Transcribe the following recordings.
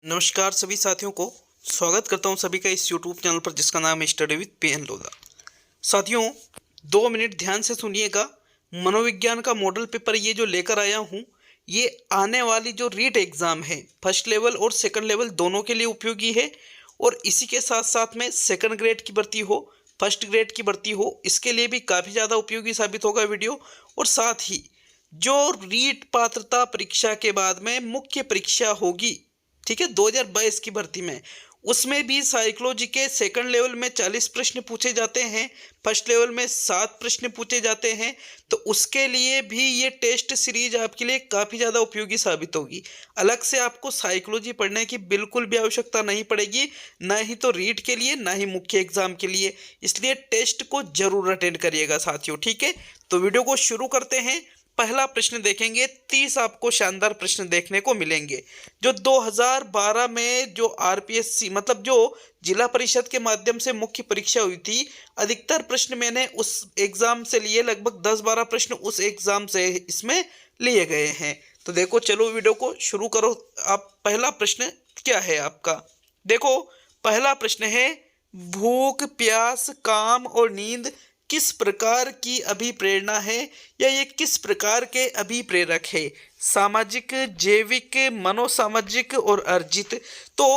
नमस्कार सभी साथियों को स्वागत करता हूं सभी का इस YouTube चैनल पर जिसका नाम है स्टडी विद पीएन लोधा। साथियों 2 मिनट ध्यान से सुनिएगा। मनोविज्ञान का मॉडल पेपर ये जो लेकर आया हूं ये आने वाली जो रीट एग्ज़ाम है फर्स्ट लेवल और सेकंड लेवल दोनों के लिए उपयोगी है। और इसी के साथ साथ में सेकंड ग्रेड की भर्ती हो फर्स्ट ग्रेड की भर्ती हो इसके लिए भी काफ़ी ज़्यादा उपयोगी साबित होगा वीडियो। और साथ ही जो रीट पात्रता परीक्षा के बाद में मुख्य परीक्षा होगी, ठीक है, 2022 की भर्ती में, उसमें भी साइकोलॉजी के सेकंड लेवल में 40 प्रश्न पूछे जाते हैं, फर्स्ट लेवल में 7 प्रश्न पूछे जाते हैं। तो उसके लिए भी ये टेस्ट सीरीज आपके लिए काफ़ी ज़्यादा उपयोगी साबित होगी। अलग से आपको साइकोलॉजी पढ़ने की बिल्कुल भी आवश्यकता नहीं पड़ेगी, ना ही तो रीट के लिए ना ही मुख्य एग्जाम के लिए। इसलिए टेस्ट को जरूर अटेंड करिएगा साथियों, ठीक है। तो वीडियो को शुरू करते हैं। पहला प्रश्न देखेंगे, 30 आपको शानदार प्रश्न देखने को मिलेंगे। जो 2012 में जो आरपीएससी मतलब जो जिला परिषद के माध्यम से मुख्य परीक्षा हुई थी, अधिकतर प्रश्न मैंने उस एग्जाम से लिए, लगभग 10-12 प्रश्न उस एग्जाम से इसमें लिए गए हैं। तो देखो, चलो वीडियो को शुरू करो। आप पहला प्रश्न क्या है आपका, देखो पहला प्रश्न है, भूख प्यास काम और नींद किस प्रकार की अभिप्रेरणा है या ये किस प्रकार के अभिप्रेरक है? सामाजिक, जैविक, मनोसामाजिक और अर्जित। तो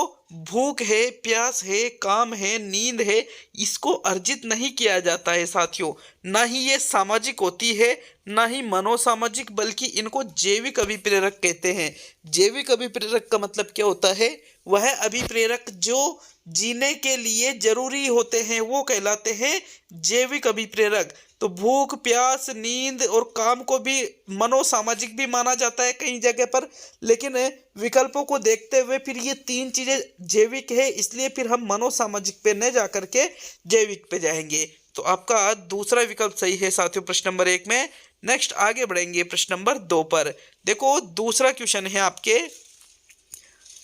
भूख है, प्यास है, काम है, नींद है, इसको अर्जित नहीं किया जाता है साथियों। ना ही ये सामाजिक होती है ना ही मनोसामाजिक, बल्कि इनको जैविक अभिप्रेरक कहते हैं। जैविक अभिप्रेरक का मतलब क्या होता है? वह अभिप्रेरक जो जीने के लिए जरूरी होते हैं वो कहलाते हैं जैविक अभिप्रेरक। तो भूख प्यास नींद और काम को भी मनोसामाजिक भी माना जाता है कई जगह पर, लेकिन विकल्पों को देखते हुए फिर ये तीन चीजें जैविक है, इसलिए फिर हम मनोसामाजिक पे न जा करके जैविक पे जाएंगे। तो आपका दूसरा विकल्प सही है साथियों प्रश्न नंबर 1 में। नेक्स्ट आगे बढ़ेंगे प्रश्न नंबर 2 पर। देखो दूसरा क्वेश्चन है आपके,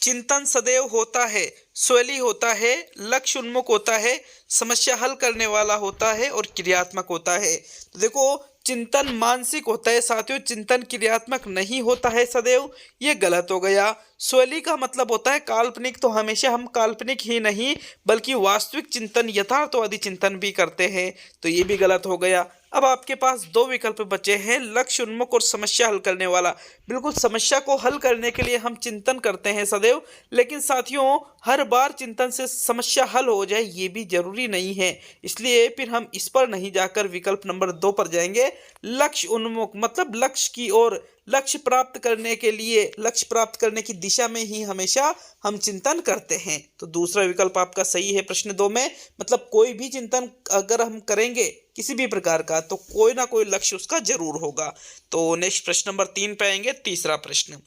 चिंतन सदैव होता है, स्वैली होता है, लक्ष्य उन्मुख होता है, समस्या हल करने वाला होता है और क्रियात्मक होता है। तो देखो चिंतन मानसिक होता है साथियों, चिंतन क्रियात्मक नहीं होता है सदैव, ये गलत हो गया। स्वैली का मतलब होता है काल्पनिक, तो हमेशा हम काल्पनिक ही नहीं बल्कि वास्तविक चिंतन यथार्थवादी चिंतन भी करते हैं, तो ये भी गलत हो गया। अब आपके पास 2 विकल्प बचे हैं, लक्ष्य उन्मुख और समस्या हल करने वाला। बिल्कुल समस्या को हल करने के लिए हम चिंतन करते हैं सदैव, लेकिन साथियों हर बार चिंतन से समस्या हल हो जाए ये भी जरूरी नहीं है, इसलिए फिर हम इस पर नहीं जाकर विकल्प नंबर 2 पर जाएंगे। लक्ष्य उन्मुख मतलब लक्ष्य की ओर, लक्ष्य प्राप्त करने के लिए, लक्ष्य प्राप्त करने की दिशा में ही हमेशा हम चिंतन करते हैं। तो दूसरा विकल्प आपका सही है प्रश्न 2 में। मतलब कोई भी चिंतन अगर हम करेंगे किसी भी प्रकार का तो कोई ना कोई लक्ष्य उसका जरूर होगा। तो नेक्स्ट प्रश्न नंबर 3 पे आएंगे, तीसरा प्रश्न।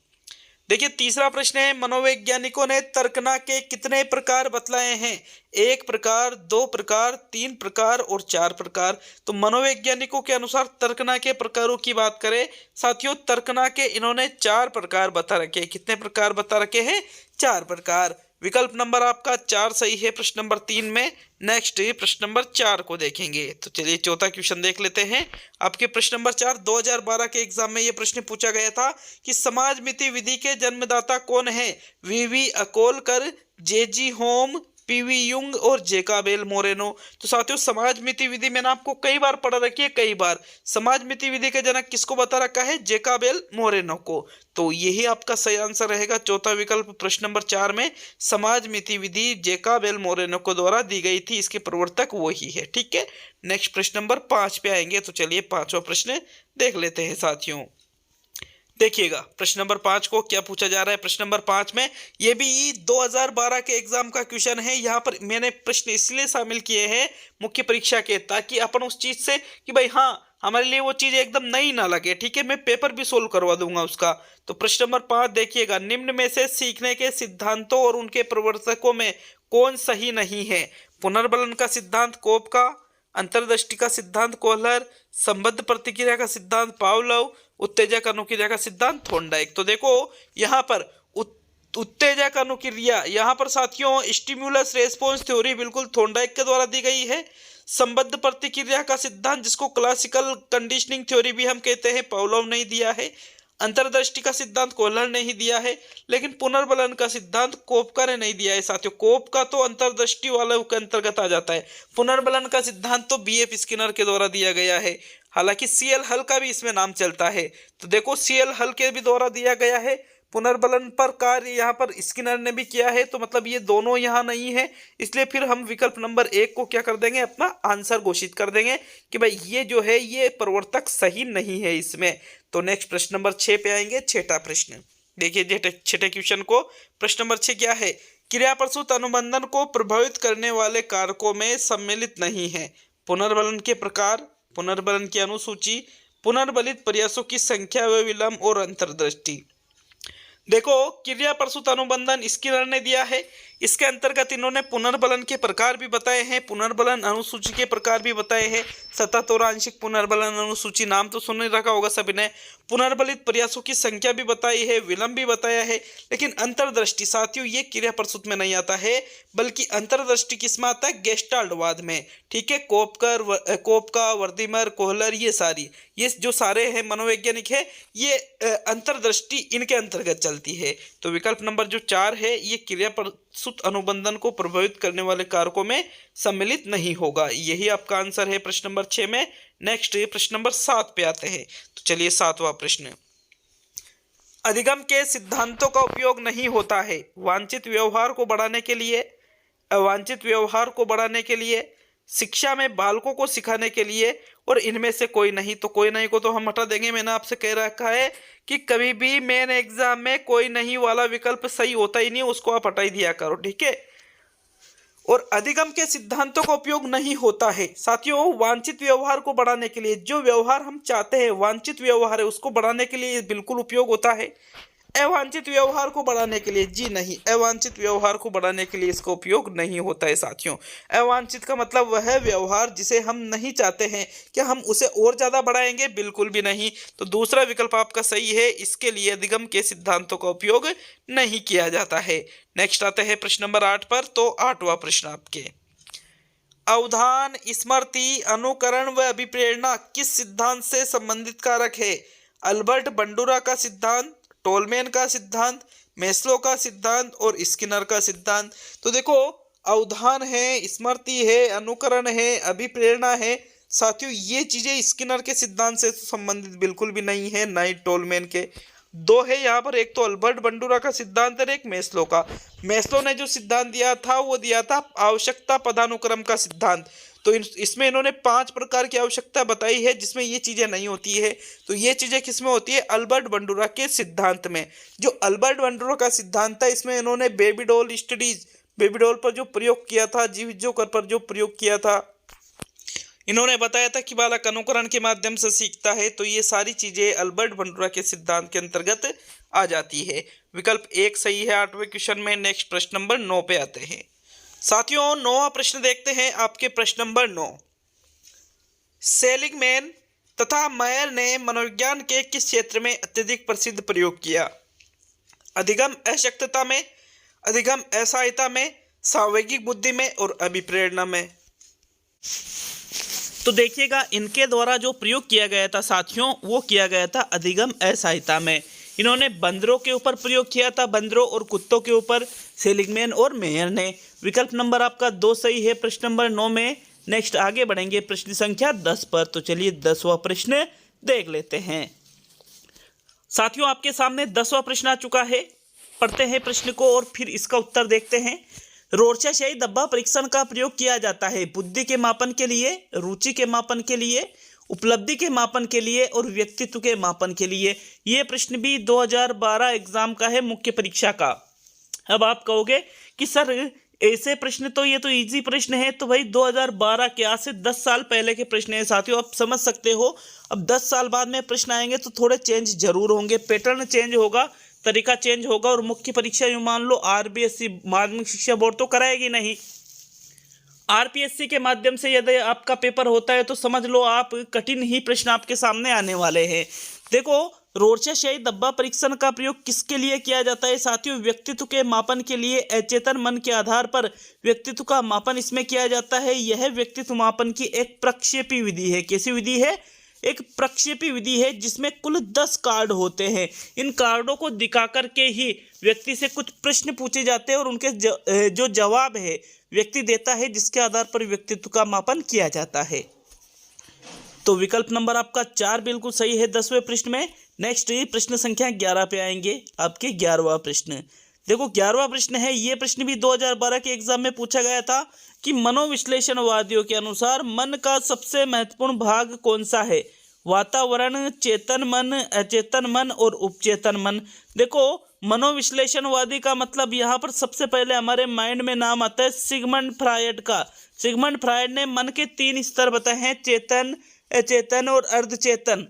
देखिए तीसरा प्रश्न है, मनोवैज्ञानिकों ने तर्कना के कितने प्रकार बतलाए हैं? 1 प्रकार, 2 प्रकार, 3 प्रकार और 4 प्रकार। तो मनोवैज्ञानिकों के अनुसार तर्कना के प्रकारों की बात करें साथियों, तर्कना के इन्होंने 4 प्रकार बता रखे हैं। कितने प्रकार बता रखे हैं? 4 प्रकार। विकल्प नंबर आपका 4 सही है प्रश्न नंबर 3 में। नेक्स्ट प्रश्न नंबर 4 को देखेंगे। तो चलिए चौथा क्वेश्चन देख लेते हैं। आपके प्रश्न नंबर 4 2012 के एग्जाम में यह प्रश्न पूछा गया था कि समाजमिति विधि के जन्मदाता कौन है? वीवी अकोलकर, जेजी होम, पीवी युंग और जेकाबेल मोरेनो। तो साथियों समाजमिति विधि मैंने आपको कई बार पढ़ा रखी है, कई बार। समाजमिति विधि के जनक किसको बता रखा है? जेकाबेल मोरेनो को। तो यही आपका सही आंसर रहेगा चौथा विकल्प प्रश्न नंबर 4 में। समाजमिति विधि जेकाबेल मोरेनो को द्वारा दी गई थी, इसके प्रवर्तक वही है, ठीक है। नेक्स्ट प्रश्न नंबर 5 पे आएंगे। तो चलिए पांचवा प्रश्न देख लेते हैं साथियों। देखिएगा प्रश्न नंबर 5 को क्या पूछा जा रहा है। प्रश्न नंबर 5 में ये भी 2012 के एग्जाम का क्वेश्चन है। यहाँ पर मैंने प्रश्न इसलिए शामिल किए हैं मुख्य परीक्षा के, ताकि अपन उस चीज से कि भाई हाँ हमारे लिए वो चीज एकदम नई ना लगे, ठीक है। मैं पेपर भी सोल्व करवा दूंगा उसका। तो प्रश्न नंबर 5 देखिएगा, निम्न में से सीखने के सिद्धांतों और उनके प्रवर्तकों में कौन सही नहीं है? पुनर्बलन का सिद्धांत कोप का, अंतर्दृष्टि का सिद्धांत कोहलर, संबद्ध प्रतिक्रिया का सिद्धांत पावलोव, उत्तेजक अनुक्रिया का सिद्धांत थॉर्नडाइक। तो देखो यहाँ पर उत्तेजक अनुक्रिया, यहाँ पर साथियों स्टिमुलस रेस्पॉन्स थ्योरी बिल्कुल थॉर्नडाइक के द्वारा दी गई है। संबद्ध प्रतिक्रिया का सिद्धांत जिसको क्लासिकल कंडीशनिंग थ्योरी भी हम कहते हैं, पावलोव ने दिया है। अंतर्दृष्टि का सिद्धांत कोहलर ने ही दिया है, लेकिन पुनर्बलन का सिद्धांत कोपका ने नहीं दिया है साथियों। कोपका तो अंतर्दृष्टि वालों के अंतर्गत आ जाता है। पुनर्बलन का सिद्धांत तो बीएफ स्किनर के द्वारा दिया गया है। हालांकि सीएल हल का भी इसमें नाम चलता है, तो देखो सीएल हल के भी द्वारा दिया गया है। पुनर्बलन पर कार्य यहाँ पर स्किनर ने भी किया है, तो मतलब ये दोनों यहाँ नहीं है, इसलिए फिर हम विकल्प नंबर 1 को क्या कर देंगे, अपना आंसर घोषित कर देंगे कि भाई ये जो है ये प्रवर्तक सही नहीं है इसमें। तो नेक्स्ट प्रश्न नंबर 6 पे आएंगे। छठा प्रश्न देखिए, छठे क्वेश्चन को प्रश्न नंबर 6 क्या है, क्रिया प्रसूत अनुबंधन को प्रभावित करने वाले कारकों में सम्मिलित नहीं है। पुनर्बलन के प्रकार, पुनर्बलन की अनुसूची, पुनर्बलित प्रयासों की संख्या व विलंब और अंतर्दृष्टि। देखो क्रिया प्रसूत अनुबंधन स्किनर ने दिया है, इसके अंतर्गत इन्होंने पुनर्बलन के प्रकार भी बताए हैं, पुनर्बलन अनुसूची के प्रकार भी बताए हैं। सतत और आंशिक पुनर्बलन अनुसूची नाम तो सुन रखा होगा सभी ने। पुनर्बलित प्रयासों की संख्या भी बताई है, विलंब भी बताया है, लेकिन अंतर्दृष्टि साथियों ये क्रिया प्रसूत में नहीं आता है, बल्कि अंतर्दृष्टि किसमें आता है, गेस्टाल्टवाद में। ठीक है, कोपका, वर्दीमर, कोहलर, ये जो सारे हैं मनोवैज्ञानिक है, ये अंतर्दृष्टि इनके अंतर्गत चलती है। तो विकल्प नंबर जो 4 है ये क्रिया प्रसूत अनुबंधन को प्रभावित करने वाले कारकों में सम्मिलित नहीं होगा। यही आपका आंसर है प्रश्न नंबर 6 में। नेक्स्ट प्रश्न नंबर 7 पे आते हैं। तो चलिए 7वां प्रश्न, अधिगम के सिद्धांतों का उपयोग नहीं होता है वांछित व्यवहार को बढ़ाने के लिए, अवांछित व्यवहार को बढ़ाने के लिए, शिक्षा में बालकों को सिखाने के लिए, और इनमें से कोई नहीं। तो कोई नहीं को तो हम हटा देंगे। मैंने आपसे कह रखा है कि कभी भी मेन एग्जाम में कोई नहीं वाला विकल्प सही होता ही नहीं, उसको आप हटा ही दिया करो। ठीक है, और अधिगम के सिद्धांतों का उपयोग नहीं होता है साथियों वांछित व्यवहार को बढ़ाने के लिए। जो व्यवहार हम चाहते हैं, वांछित व्यवहार है, उसको बढ़ाने के लिए बिल्कुल उपयोग होता है। अवांछित व्यवहार को बढ़ाने के लिए जी नहीं, अवांछित व्यवहार को बढ़ाने के लिए इसका उपयोग नहीं होता है साथियों। अवांछित का मतलब वह व्यवहार जिसे हम नहीं चाहते हैं, क्या हम उसे और ज़्यादा बढ़ाएंगे, बिल्कुल भी नहीं। तो दूसरा विकल्प आपका सही है, इसके लिए अधिगम के सिद्धांतों का उपयोग नहीं किया जाता है। नेक्स्ट आते हैं प्रश्न नंबर 8 पर। तो 8वां प्रश्न आपके, अवधान, स्मृति, अनुकरण व अभिप्रेरणा किस सिद्धांत से संबंधित कारक है। अल्बर्ट बंडूरा का सिद्धांत, टोलमैन का सिद्धांत, मेस्लो का सिद्धांत और स्किनर का सिद्धांत। तो देखो अवधान है, स्मृति है, अनुकरण है, अभिप्रेरणा है साथियों, ये चीजें स्किनर के सिद्धांत से संबंधित बिल्कुल भी नहीं है, ना ही टोलमैन के। दो है यहाँ पर, एक तो अल्बर्ट बंडूरा का सिद्धांत और एक मेस्लो का। मेस्लो ने जो सिद्धांत दिया था वो दिया था आवश्यकता पदानुक्रम का सिद्धांत। तो इसमें इन्होंने 5 प्रकार की आवश्यकता बताई है जिसमें ये चीज़ें नहीं होती है। तो ये चीज़ें किसमें होती है, अल्बर्ट बंडूरा के सिद्धांत में। जो अल्बर्ट बंडूरा का सिद्धांत था इसमें इन्होंने baby doll studies, baby doll पर जो प्रयोग किया था, जीव जोकर पर जो प्रयोग किया था, इन्होंने बताया था कि बालक अनुकरण के माध्यम से सीखता है। तो ये सारी चीज़ें अल्बर्ट बंडूरा के सिद्धांत के अंतर्गत आ जाती है। विकल्प 1 सही है 8वें क्वेश्चन में। नेक्स्ट प्रश्न नंबर 9 पे आते हैं साथियों। 9वां प्रश्न देखते हैं आपके प्रश्न नंबर 9, सेलिगमैन तथा मायर ने मनोविज्ञान के किस क्षेत्र में अत्यधिक प्रसिद्ध प्रयोग किया। अधिगम अशक्तता में, अधिगम असहायता में, सांवेगिक बुद्धि में और अभिप्रेरणा में। तो देखिएगा इनके द्वारा जो प्रयोग किया गया था साथियों वो किया गया था अधिगम असहायता में। इन्होंने बंदरों के ऊपर प्रयोग किया था, बंदरों और कुत्तों के ऊपर, सेलिगमैन और मेयर ने। विकल्प नंबर आपका 2 सही है प्रश्न नंबर 9 में। नेक्स्ट आगे बढ़ेंगे प्रश्न संख्या 10 पर। तो चलिए 10वां प्रश्न देख लेते हैं साथियों। आपके सामने 10वां प्रश्न आ चुका है। पढ़ते हैं प्रश्न को और फिर इसका उत्तर देखते हैं। रोरशाही धब्बा परीक्षण का प्रयोग किया जाता है बुद्धि के मापन के लिए, रुचि के मापन के लिए, उपलब्धि के मापन के लिए और व्यक्तित्व के मापन के लिए। ये प्रश्न भी 2012 एग्जाम का है, मुख्य परीक्षा का। अब आप कहोगे कि सर ऐसे प्रश्न तो ये तो इजी प्रश्न है, तो भाई 2012 के आज से 10 साल पहले के प्रश्न है साथियों। आप समझ सकते हो अब 10 साल बाद में प्रश्न आएंगे तो थोड़े चेंज जरूर होंगे, पैटर्न चेंज होगा, तरीका चेंज होगा। और मुख्य परीक्षा यूँ मान लो आरबीएससी माध्यमिक शिक्षा बोर्ड तो कराएगी नहीं, आरपीएससी के माध्यम से यदि आपका पेपर होता है तो समझ लो आप कठिन ही प्रश्न आपके सामने आने वाले हैं। देखो रोरशाही धब्बा परीक्षण का प्रयोग किसके लिए किया जाता है साथियों, व्यक्तित्व के मापन के लिए। अचेतन मन के आधार पर व्यक्तित्व का मापन इसमें किया जाता है। यह व्यक्तित्व मापन की एक प्रक्षेपी विधि है। कैसी विधि है, एक प्रक्षेपी विधि है जिसमें कुल 10 कार्ड होते हैं। इन कार्डों को दिखा करके ही व्यक्ति से कुछ प्रश्न पूछे जाते हैं और उनके जो जवाब है व्यक्ति देता है, जिसके आधार पर व्यक्तित्व का मापन किया जाता है। तो विकल्प नंबर आपका 4 बिल्कुल सही है 10वें प्रश्न में। नेक्स्ट प्रश्न संख्या 11 पे आएंगे, आपके 11वां प्रश्न। देखो 11वां प्रश्न है, ये प्रश्न भी 2012 के एग्जाम में पूछा गया था कि मनोविश्लेषणवादियों के अनुसार मन का सबसे महत्वपूर्ण भाग कौन सा है? वातावरण, चेतन मन, अचेतन मन और उपचेतन मन। देखो मनोविश्लेषणवादी का मतलब यहाँ पर सबसे पहले हमारे माइंड में नाम आता है सिगमंड फ्रायड का। सिगमंड फ्रायड ने मन के 3 स्तर बताए हैं, चेतन, अचेतन और अर्धचेतन।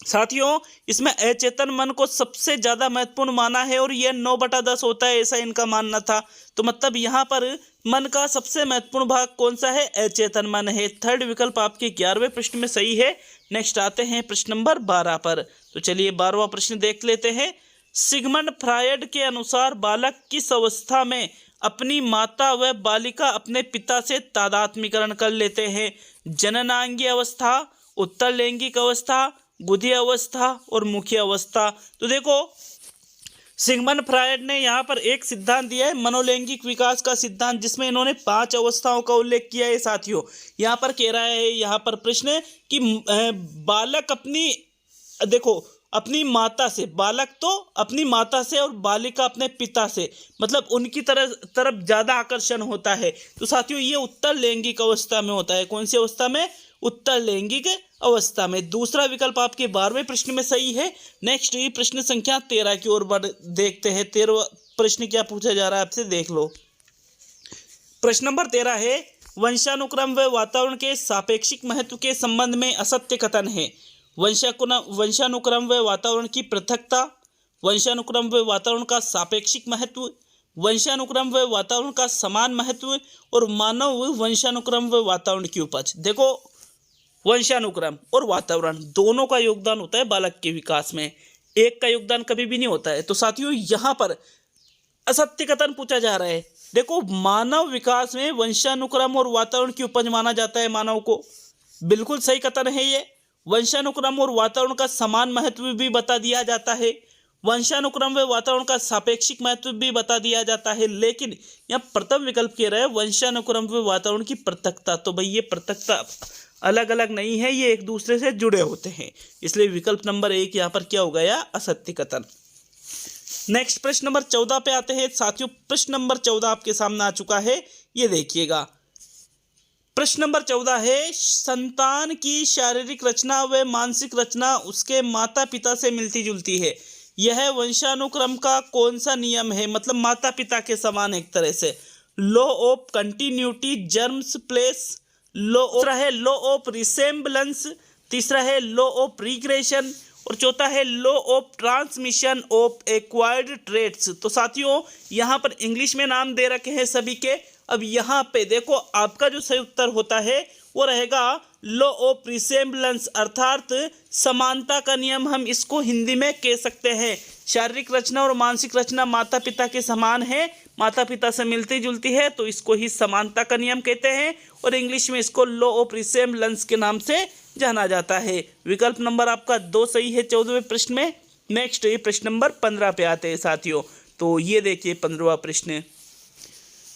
साथियों इसमें अचेतन मन को सबसे ज्यादा महत्वपूर्ण माना है और यह 9/10 होता है, ऐसा इनका मानना था। तो मतलब यहाँ पर मन का सबसे महत्वपूर्ण भाग कौन सा है? अचेतन मन है। थर्ड विकल्प आपके 11वें प्रश्न में सही है। नेक्स्ट आते हैं प्रश्न नंबर 12 पर। तो चलिए 12वां प्रश्न देख लेते हैं। सिगमंड फ्रायड के अनुसार बालक किस अवस्था में अपनी माता व बालिका अपने पिता से तादात्म्यकरण कर लेते हैं? जननांगीय अवस्था, उत्तर लैंगिक अवस्था, गुदी अवस्था और मुखी अवस्था। तो देखो सिगमंड फ्रायड ने यहाँ पर एक सिद्धांत दिया है मनोलैंगिक विकास का सिद्धांत, जिसमें इन्होंने 5 अवस्थाओं का उल्लेख किया है। साथियों यहाँ पर कह रहा है, यहाँ पर प्रश्न कि बालक अपनी माता से, बालक तो अपनी माता से और बालिका अपने पिता से, मतलब उनकी तरफ ज़्यादा आकर्षण होता है। तो साथियों ये उत्तर लैंगिक अवस्था में होता है। कौन सी अवस्था में? उत्तर लैंगिक अवस्था में। दूसरा विकल्प आपके 12वें प्रश्न में सही है। नेक्स्ट ये प्रश्न संख्या 13 की ओर देखते हैं। 13वां प्रश्न क्या पूछा जा रहा है आपसे, देख लो। प्रश्न नंबर 13 है, वंशानुक्रम व वातावरण के सापेक्षिक महत्व के संबंध में असत्य कथन है। वंशानुक्रम व वातावरण की पृथकता, वंशानुक्रम व वातावरण का सापेक्षिक महत्व, वंशानुक्रम व वातावरण का समान महत्व और मानव वंशानुक्रम व वातावरण की उपज। देखो वंशानुक्रम और वातावरण दोनों का योगदान होता है बालक के विकास में, एक का योगदान कभी भी नहीं होता है। तो साथियों यहाँ पर असत्य कथन पूछा जा रहा है। देखो मानव विकास में वंशानुक्रम और वातावरण की उपज माना जाता है मानव को, बिल्कुल सही कथन है ये। वंशानुक्रम और वातावरण का समान महत्व भी बता दिया जाता है, वंशानुक्रम व वातावरण का सापेक्षिक महत्व भी बता दिया जाता है। लेकिन यहाँ प्रथम विकल्प कह रहा है वंशानुक्रम व वातावरण की पृथकता। तो भाई ये पृथकता अलग अलग नहीं है, ये एक दूसरे से जुड़े होते हैं, इसलिए विकल्प नंबर 1 यहाँ पर क्या हो गया? असत्य कथन। नेक्स्ट प्रश्न नंबर 14 पे आते हैं। साथियों प्रश्न नंबर 14 आपके सामने आ चुका है, ये देखिएगा। प्रश्न नंबर 14 है, संतान की शारीरिक रचना व मानसिक रचना उसके माता पिता से मिलती जुलती है। यह वंशानुक्रम का कौन सा नियम है? मतलब माता पिता के समान एक तरह से। Law of continuity, germs place, दूसरा है लॉ ऑफ रिसेम्बलेंस, तीसरा है लॉ ऑफ रिग्रेशन और चौथा है law of transmission of acquired traits. तो साथियों यहाँ पर इंग्लिश में नाम दे रखे हैं सभी के। अब यहाँ पे देखो आपका जो सही उत्तर होता है वो रहेगा लॉ ऑफ रिसेम्बलेंस, अर्थात समानता का नियम हम इसको हिंदी में कह सकते हैं। शारीरिक रचना और मानसिक रचना माता पिता के समान है, माता पिता से मिलती जुलती है, तो इसको ही समानता का नियम कहते हैं और इंग्लिश में इसको लॉ ऑफ रिसेम्बलेंस के नाम से जाना जाता है। विकल्प नंबर आपका 2 सही है 14वें प्रश्न में। नेक्स्ट ये प्रश्न नंबर 15 पे आते हैं साथियों। तो ये देखिए 15वां प्रश्न,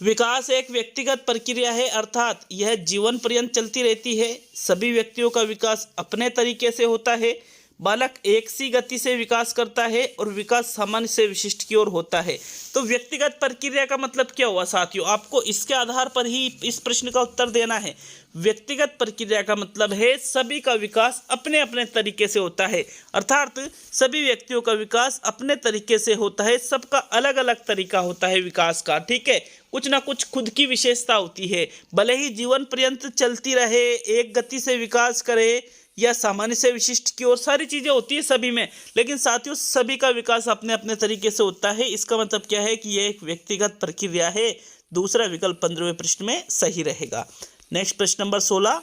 विकास एक व्यक्तिगत प्रक्रिया है, अर्थात यह जीवन पर्यंत चलती रहती है। सभी व्यक्तियों का विकास अपने तरीके से होता है। बालक एक सी गति से विकास करता है और विकास सामान्य से विशिष्ट की ओर होता है। तो व्यक्तिगत प्रक्रिया का मतलब क्या हुआ साथियों? आपको इसके आधार पर ही इस प्रश्न का उत्तर देना है। व्यक्तिगत प्रक्रिया का मतलब है सभी का विकास अपने अपने तरीके से होता है, अर्थात सभी व्यक्तियों का विकास अपने तरीके से होता है। सबका अलग अलग तरीका होता है विकास का, ठीक है। कुछ ना कुछ खुद की विशेषता होती है, भले ही जीवन पर्यंत चलती रहे, एक गति से विकास करे या सामान्य से विशिष्ट की ओर, सारी चीज़ें होती है सभी में, लेकिन साथियों सभी का विकास अपने अपने तरीके से होता है। इसका मतलब क्या है कि यह एक व्यक्तिगत प्रक्रिया है। दूसरा विकल्प 15वें प्रश्न में सही रहेगा। नेक्स्ट प्रश्न नंबर 16,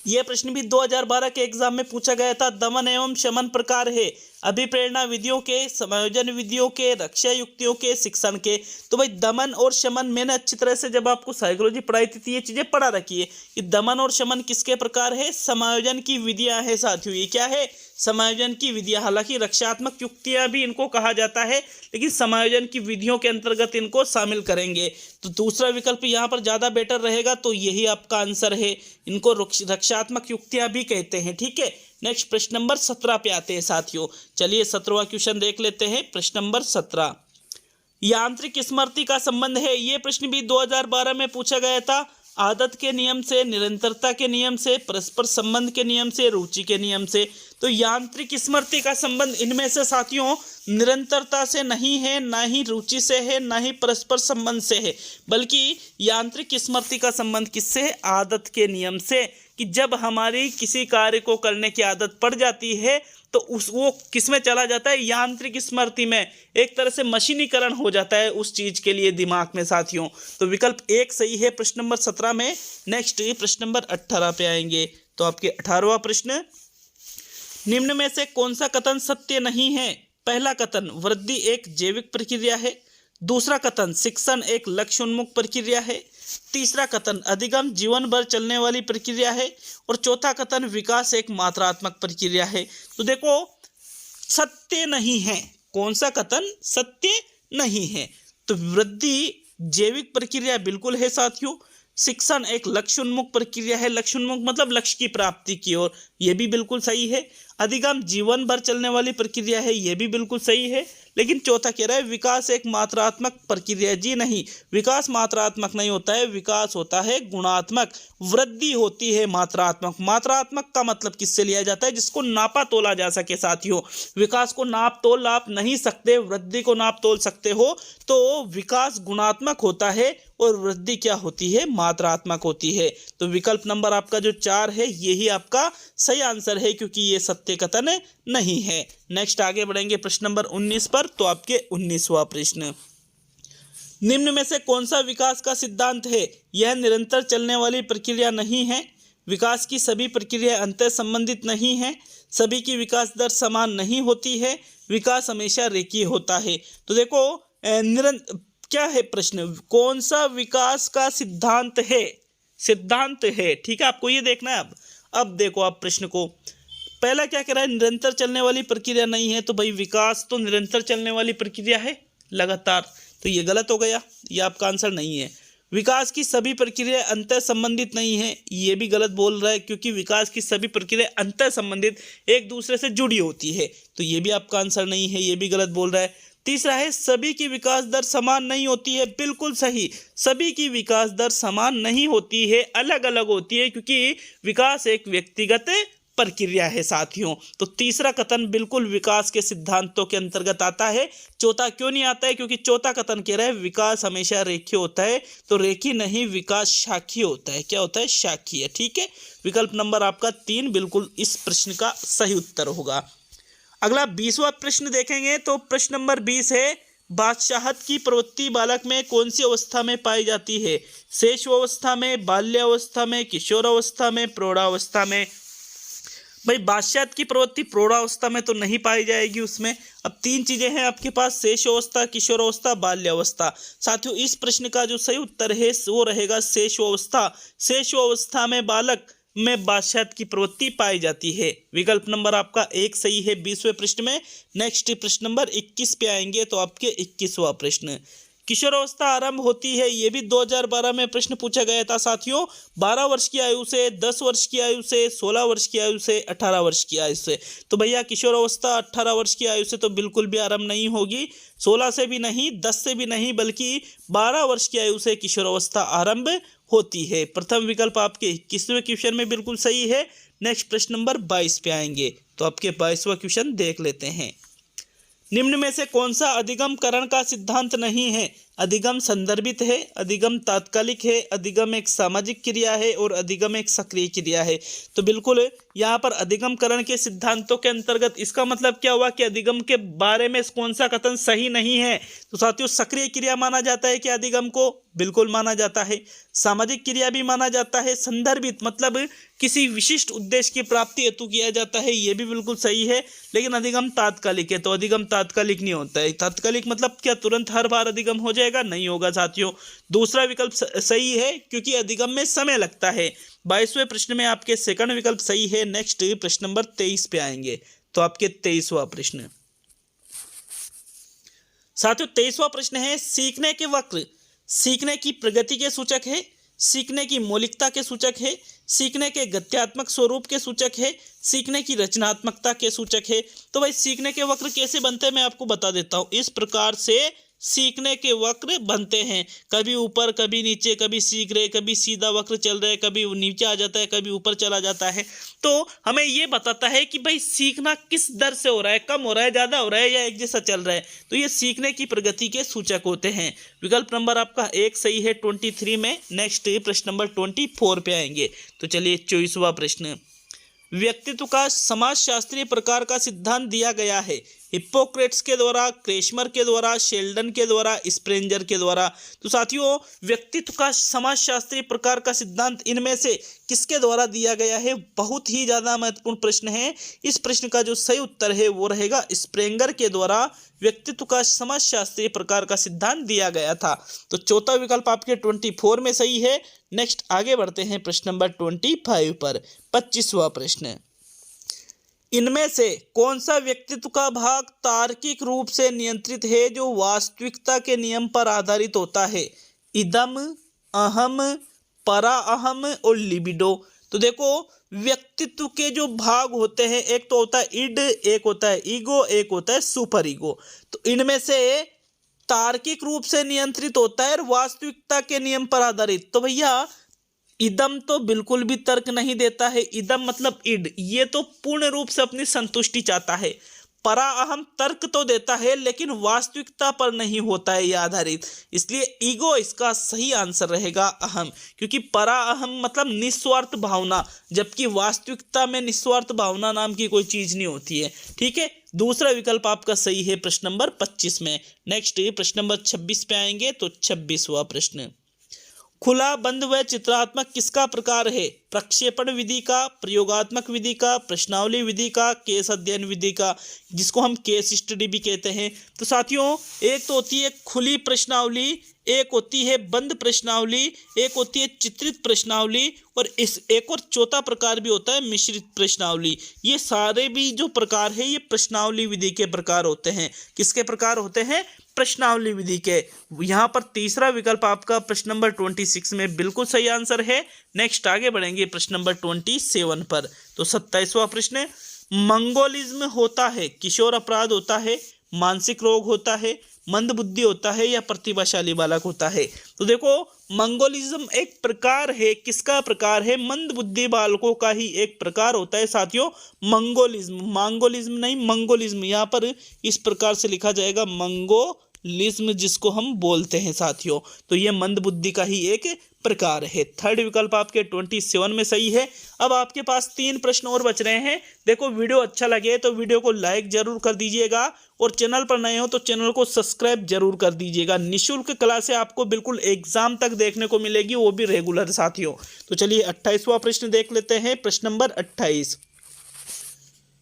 यह प्रश्न भी 2012 के एग्जाम में पूछा गया था। दमन एवं शमन प्रकार है, अभिप्रेरणा विधियों के, समायोजन विधियों के, रक्षा युक्तियों के, शिक्षण के। तो भाई दमन और शमन मैंने अच्छी तरह से जब आपको साइकोलॉजी पढ़ाई थी तो ये चीजें पढ़ा रखी है कि दमन और शमन किसके प्रकार है, समायोजन की विधियां है साथियों। ये क्या है, समायोजन की विधियां। हालांकि रक्षात्मक युक्तियां भी इनको कहा जाता है, लेकिन समायोजन की विधियों के अंतर्गत इनको शामिल करेंगे। तो दूसरा विकल्प यहाँ पर ज्यादा बेटर रहेगा, तो यही आपका आंसर है। इनको रक्षात्मक युक्तियां भी कहते हैं। ठीक है, नेक्स्ट प्रश्न नंबर 17 पे आते हैं साथियों। चलिए 17वां क्वेश्चन देख लेते हैं। प्रश्न नंबर 17, यांत्रिक स्मृति का संबंध है। ये प्रश्न भी 2012 में पूछा गया था। आदत के नियम से, निरंतरता के नियम से, परस्पर संबंध के नियम से, रुचि के नियम से। तो यांत्रिक स्मृति का संबंध इनमें से साथियों निरंतरता से नहीं है, ना ही रुचि से है, ना ही परस्पर संबंध से है, बल्कि यांत्रिक स्मृति का संबंध किससे है, आदत के नियम से। कि जब हमारी किसी कार्य को करने की आदत पड़ जाती है तो वो किस में चला जाता है, यांत्रिक स्मृति में। एक तरह से मशीनीकरण हो जाता है उस चीज के लिए दिमाग में साथियों। तो विकल्प 1 सही है प्रश्न नंबर 17 में। नेक्स्ट प्रश्न नंबर 18 पे आएंगे। तो आपके 18वां प्रश्न, निम्न में से कौन सा कथन सत्य नहीं है। पहला कथन, वृद्धि एक जैविक प्रक्रिया है। दूसरा कथन, शिक्षण एक लक्ष्य उन्मुख प्रक्रिया है। तीसरा कथन, अधिगम जीवन भर चलने वाली प्रक्रिया है। और चौथा कथन, विकास एक मात्रात्मक प्रक्रिया है। तो देखो सत्य नहीं है, कौन सा कथन सत्य नहीं है। तो वृद्धि जैविक प्रक्रिया बिल्कुल है साथियों। शिक्षण एक लक्ष्य उन्मुख प्रक्रिया है, लक्ष्य उन्मुख मतलब लक्ष्य की प्राप्ति की ओर, यह भी बिल्कुल सही है। अधिगम जीवन भर चलने वाली प्रक्रिया है, यह भी बिल्कुल सही है। लेकिन चौथा कह रहा है विकास एक मात्रात्मक प्रक्रिया है। जी नहीं, विकास मात्रात्मक नहीं होता है, विकास होता है गुणात्मक। वृद्धि होती है मात्रात्मक। मात्रात्मक का मतलब किससे लिया जाता है, जिसको नापा तोला जा सके साथियों। विकास को नाप तोल आप नहीं सकते, वृद्धि को नाप तोल सकते हो। तो विकास गुणात्मक होता है और वृद्धि क्या होती है, मात्रात्मक होती है। तो विकल्प नंबर आपका जो 4 है यही आपका सही आंसर है, क्योंकि ये सत्य कथन नहीं है। नेक्स्ट आगे बढ़ेंगे प्रश्न नंबर 19 पर। तो आपके 19वां प्रश्न, निम्न में से कौन सा विकास का सिद्धांत है। यह निरंतर चलने वाली प्रक्रिया नहीं है। विकास की सभी प्रक्रिया अंतर संबंधित नहीं है। सभी की विकास दर समान नहीं होती है। विकास हमेशा रेखीय होता है। तो देखो क्या है प्रश्न, कौन सा विकास का सिद्धांत है, सिद्धांत है। ठीक है, आपको ये देखना है। अब देखो आप प्रश्न को, पहला क्या कह रहा है, निरंतर चलने वाली प्रक्रिया नहीं है। तो भाई विकास तो निरंतर चलने वाली प्रक्रिया है, लगातार। तो ये गलत हो गया, ये आपका आंसर नहीं है। विकास की सभी प्रक्रिया अंतर संबंधित नहीं है, ये भी गलत बोल रहा है, क्योंकि विकास की सभी प्रक्रिया अंतर संबंधित एक दूसरे से जुड़ी होती है। तो ये भी आपका आंसर नहीं है, ये भी गलत बोल रहा है। तीसरा है सभी की विकास दर समान नहीं होती है, बिल्कुल सही। सभी की विकास दर समान नहीं होती है, अलग अलग होती है, क्योंकि विकास एक व्यक्तिगत प्रक्रिया है साथियों। तो तीसरा कथन बिल्कुल विकास के सिद्धांतों के अंतर्गत आता है। चौथा क्यों नहीं आता है, क्योंकि चौथा कथन कह रहा है विकास हमेशा रेखीय होता है। तो रेखीय नहीं, विकास शाखीय होता है। क्या होता है, शाखीय। ठीक है, विकल्प नंबर आपका 3 बिल्कुल इस प्रश्न का सही उत्तर होगा। अगला 20वां प्रश्न देखेंगे। तो प्रश्न नंबर 20 है, बादशाहत की प्रवृत्ति बालक में कौन सी अवस्था में पाई जाती है। शैशवावस्था में, बाल्यावस्था में, किशोरावस्था में, प्रौढ़ावस्था में। भाई बादशाहत की प्रवृत्ति प्रौढ़ावस्था में तो नहीं पाई जाएगी उसमें। अब 3 चीजें हैं आपके पास, शैशवावस्था, किशोरावस्था, बाल्यावस्था। साथियों इस प्रश्न का जो सही उत्तर है वो रहेगा शैशवावस्था। शैशवावस्था में बालक में बादशाहत की प्रवृत्ति पाई जाती है। विकल्प नंबर आपका 1 सही है 20वें प्रश्न में। नेक्स्ट प्रश्न नंबर 21 पे आएंगे। तो आपके 21वां प्रश्न, किशोरावस्था आरंभ होती है, ये भी 2012 में प्रश्न पूछा गया था साथियों। 12 वर्ष की आयु से, 10 वर्ष की आयु से, 16 वर्ष की आयु से, 18 वर्ष की आयु से। तो भैया किशोरावस्था 18 वर्ष की आयु से तो बिल्कुल भी आरंभ नहीं होगी, 16 से भी नहीं, 10 से भी नहीं, बल्कि 12 वर्ष की आयु से किशोरावस्था आरंभ होती है। प्रथम विकल्प आपके 21वें क्वेश्चन में बिल्कुल सही है। नेक्स्ट प्रश्न नंबर 22 पे आएंगे। तो आपके 22वां क्वेश्चन देख लेते हैं। निम्न में से कौन सा अधिगमकरण का सिद्धांत नहीं है। अधिगम संदर्भित है, अधिगम तात्कालिक है, अधिगम एक सामाजिक क्रिया है और अधिगम एक सक्रिय क्रिया है। तो बिल्कुल यहाँ पर अधिगमकरण के सिद्धांतों के अंतर्गत इसका मतलब क्या हुआ कि अधिगम के बारे में कौन सा कथन सही नहीं है। तो साथियों सक्रिय क्रिया माना जाता है कि अधिगम को, बिल्कुल माना जाता है। सामाजिक क्रिया भी माना जाता है। संदर्भित मतलब किसी विशिष्ट उद्देश्य की प्राप्ति हेतु किया जाता है, ये भी बिल्कुल सही है। लेकिन अधिगम तात्कालिक है, तो अधिगम तात्कालिक नहीं होता है। तात्कालिक मतलब क्या तुरंत हर बार अधिगम हो जाएगा? नहीं होगा साथियों। दूसरा विकल्प सही है क्योंकि अधिगम में समय लगता है। 22वें प्रश्न में आपके सेकंड विकल्प सही है। नेक्स्ट प्रश्न नंबर 23 पे आएंगे, तो आपके 23वां प्रश्न साथियों 23वां प्रश्न है, सीखने के वक्र सीखने की प्रगति के सूचक है, सीखने की मौलिकता के सूचक है, सीखने के गत्यात्मक स्वरूप के सूचक है, सीखने की रचनात्मकता के सूचक है। तो भाई सीखने के वक्र कैसे बनते हैं मैं आपको बता देता हूँ। इस प्रकार से सीखने के वक्र बनते हैं, कभी ऊपर कभी नीचे, कभी सीख रहे, कभी सीधा वक्र चल रहा है, कभी नीचे आ जाता है, कभी ऊपर चला जाता है। तो हमें ये बताता है कि भाई सीखना किस दर से हो रहा है, कम हो रहा है, ज़्यादा हो रहा है या एक जैसा चल रहा है। तो ये सीखने की प्रगति के सूचक होते हैं। विकल्प नंबर आपका 1 सही है 23 में। नेक्स्ट प्रश्न नंबर 24 पे आएंगे, तो चलिए 24वां प्रश्न, व्यक्तित्व का समाजशास्त्रीय प्रकार का सिद्धांत दिया गया है हिप्पोक्रेट्स के द्वारा, क्रेशमर के द्वारा, शेल्डन के द्वारा, स्प्रेंजर के द्वारा। तो साथियों व्यक्तित्व का समाजशास्त्रीय प्रकार का सिद्धांत इनमें से किसके द्वारा दिया गया है? बहुत ही ज़्यादा महत्वपूर्ण प्रश्न है। इस प्रश्न का जो सही उत्तर है वो रहेगा स्प्रेंगर के द्वारा व्यक्तित्व का समाजशास्त्रीय प्रकार का सिद्धांत दिया गया था। तो चौथा विकल्प आपके 24 में सही है। नेक्स्ट आगे बढ़ते हैं प्रश्न नंबर 25 पर। 25वां प्रश्न, इनमें से कौन सा व्यक्तित्व का भाग तार्किक रूप से नियंत्रित है जो वास्तविकता के नियम पर आधारित होता है? इदम, अहम, परा अहम और लिबिडो। तो देखो व्यक्तित्व के जो भाग होते हैं, एक तो होता है इड, एक होता है ईगो, एक होता है सुपर ईगो। तो इनमें से तार्किक रूप से नियंत्रित होता है और वास्तविकता के नियम पर आधारित। तो भैया इदम तो बिल्कुल भी तर्क नहीं देता है। इदम मतलब इड, ये तो पूर्ण रूप से अपनी संतुष्टि चाहता है। परा अहम तर्क तो देता है लेकिन वास्तविकता पर नहीं होता है ये आधारित, इसलिए ईगो इसका सही आंसर रहेगा अहम, क्योंकि परा अहम मतलब निस्वार्थ भावना, जबकि वास्तविकता में निस्वार्थ भावना नाम की कोई चीज नहीं होती है। ठीक है, दूसरा विकल्प आपका सही है प्रश्न नंबर 25 में। नेक्स्ट प्रश्न नंबर 26 पे आएंगे, तो 26वां प्रश्न, खुला, बंद व चित्रात्मक किसका प्रकार है? प्रक्षेपण विधि का, प्रयोगात्मक विधि का, प्रश्नावली विधि का, केस अध्ययन विधि का, जिसको हम केस स्टडी भी कहते हैं। तो साथियों एक तो होती है खुली प्रश्नावली, एक होती है बंद प्रश्नावली, एक होती है चित्रित प्रश्नावली, और इस एक और चौथा प्रकार भी होता है मिश्रित प्रश्नावली। ये सारे भी जो प्रकार है ये प्रश्नावली विधि के प्रकार होते हैं। किसके प्रकार होते हैं? प्रश्नावली विधि के। यहाँ पर तीसरा विकल्प आपका प्रश्न नंबर 26 में बिल्कुल सही आंसर है। नेक्स्ट आगे बढ़ेंगे प्रश्न नंबर 27 पर। तो 27वां प्रश्न, मंगोलिज्म होता है किशोर अपराध होता है, मानसिक रोग होता है, मंद बुद्धि होता है या प्रतिभाशाली बालक होता है? तो देखो मंगोलिज्म एक प्रकार है, किसका प्रकार है? मंद बुद्धि बालकों का ही एक प्रकार होता है साथियों मंगोलिज्म। मांगोलिज्म नहीं, मंगोलिज्म। यहाँ पर इस प्रकार से लिखा जाएगा मंगोलिज्म, जिसको हम बोलते हैं साथियों। तो ये मंद बुद्धि का ही एक प्रकार है। थर्ड विकल्प आपके 27 में सही है। अब आपके पास 3 प्रश्न और बच रहे हैं। देखो वीडियो अच्छा लगे तो वीडियो को लाइक जरूर कर दीजिएगा, और चैनल पर नए हो तो चैनल को सब्सक्राइब जरूर कर दीजिएगा। निःशुल्क क्लासें आपको बिल्कुल एग्जाम तक देखने को मिलेगी, वो भी रेगुलर साथियों। तो चलिए 28वां प्रश्न देख लेते हैं। प्रश्न नंबर 28,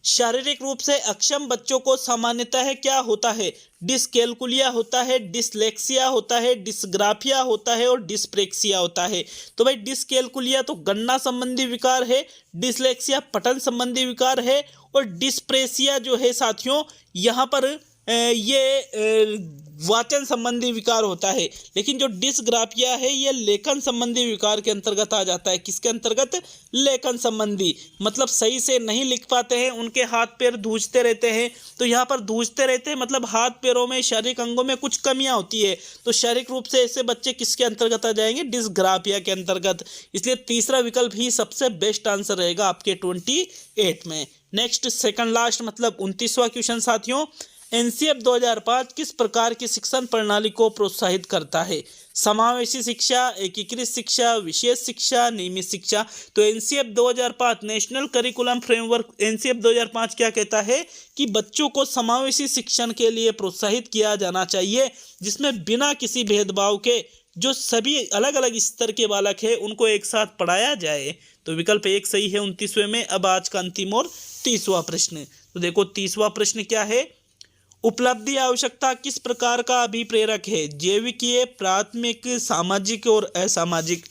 शारीरिक रूप से अक्षम बच्चों को सामान्यतः क्या होता है? डिसकैल्कुलिया होता है, डिसलेक्सिया होता है, डिसग्राफिया होता है और डिस्प्रेक्सिया होता है। तो भाई डिसकैल्कुलिया तो गणना संबंधी विकार है, डिसलेक्सिया पठन संबंधी विकार है, और डिस्प्रेसिया जो है साथियों यहाँ पर ये वाचन संबंधी विकार होता है। लेकिन जो डिसग्राफिया है ये लेखन संबंधी विकार के अंतर्गत आ जाता है। किसके अंतर्गत? लेखन संबंधी, मतलब सही से नहीं लिख पाते हैं, उनके हाथ पैर धूजते रहते हैं। तो यहाँ पर धूजते रहते हैं मतलब हाथ पैरों में, शारीरिक अंगों में कुछ कमियां होती है। तो शारीरिक रूप से ऐसे बच्चे किसके अंतर्गत आ जाएंगे? डिसग्राफिया के अंतर्गत। इसलिए तीसरा विकल्प ही सबसे बेस्ट आंसर रहेगा आपके 28 में। नेक्स्ट सेकंड लास्ट मतलब 29वां क्वेश्चन साथियों, एनसीएफ 2005 किस प्रकार की शिक्षण प्रणाली को प्रोत्साहित करता है? समावेशी शिक्षा, एकीकृत शिक्षा, विशेष शिक्षा, नियमित शिक्षा। तो NCF 2005 national curriculum framework NCF 2005 क्या कहता है कि बच्चों को समावेशी शिक्षण के लिए प्रोत्साहित किया जाना चाहिए, जिसमें बिना किसी भेदभाव के जो सभी अलग अलग स्तर के बालक हैं उनको एक साथ पढ़ाया जाए। तो विकल्प 1 सही है 29वें में। अब आज का अंतिम और 30वां प्रश्न। तो देखो 30वां प्रश्न क्या है? उपलब्धि आवश्यकता किस प्रकार का अभिप्रेरक है? जैविकीय, प्राथमिक, सामाजिक और असामाजिक।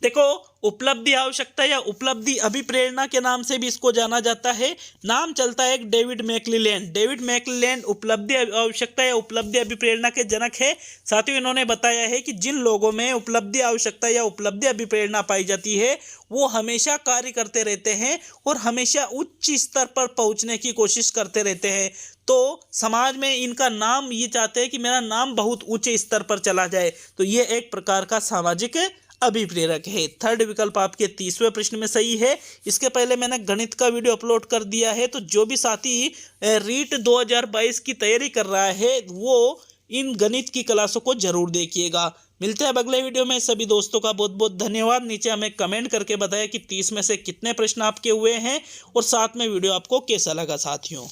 देखो उपलब्धि आवश्यकता या उपलब्धि अभिप्रेरणा के नाम से भी इसको जाना जाता है। नाम चलता है एक डेविड मैकक्लेलैंड। डेविड मैकक्लेलैंड उपलब्धि आवश्यकता या उपलब्धि अभिप्रेरणा के जनक है। साथ ही इन्होंने बताया है कि जिन लोगों में उपलब्धि आवश्यकता या उपलब्धि अभिप्रेरणा पाई जाती है वो हमेशा कार्य करते रहते हैं और हमेशा उच्च स्तर पर पहुंचने की कोशिश करते रहते हैं। तो समाज में इनका नाम ये चाहते हैं कि मेरा नाम बहुत ऊंचे स्तर पर चला जाए। तो ये एक प्रकार का सामाजिक अभिप्रेरक है। थर्ड विकल्प आपके 30वें प्रश्न में सही है। इसके पहले मैंने गणित का वीडियो अपलोड कर दिया है, तो जो भी साथी रीट 2022 की तैयारी कर रहा है वो इन गणित की क्लासों को जरूर देखिएगा। मिलते हैं अब अगले वीडियो में। सभी दोस्तों का बहुत बहुत धन्यवाद। नीचे हमें कमेंट करके बताया कि 30 में से कितने प्रश्न आपके हुए हैं और साथ में वीडियो आपको कैसा लगा साथियों।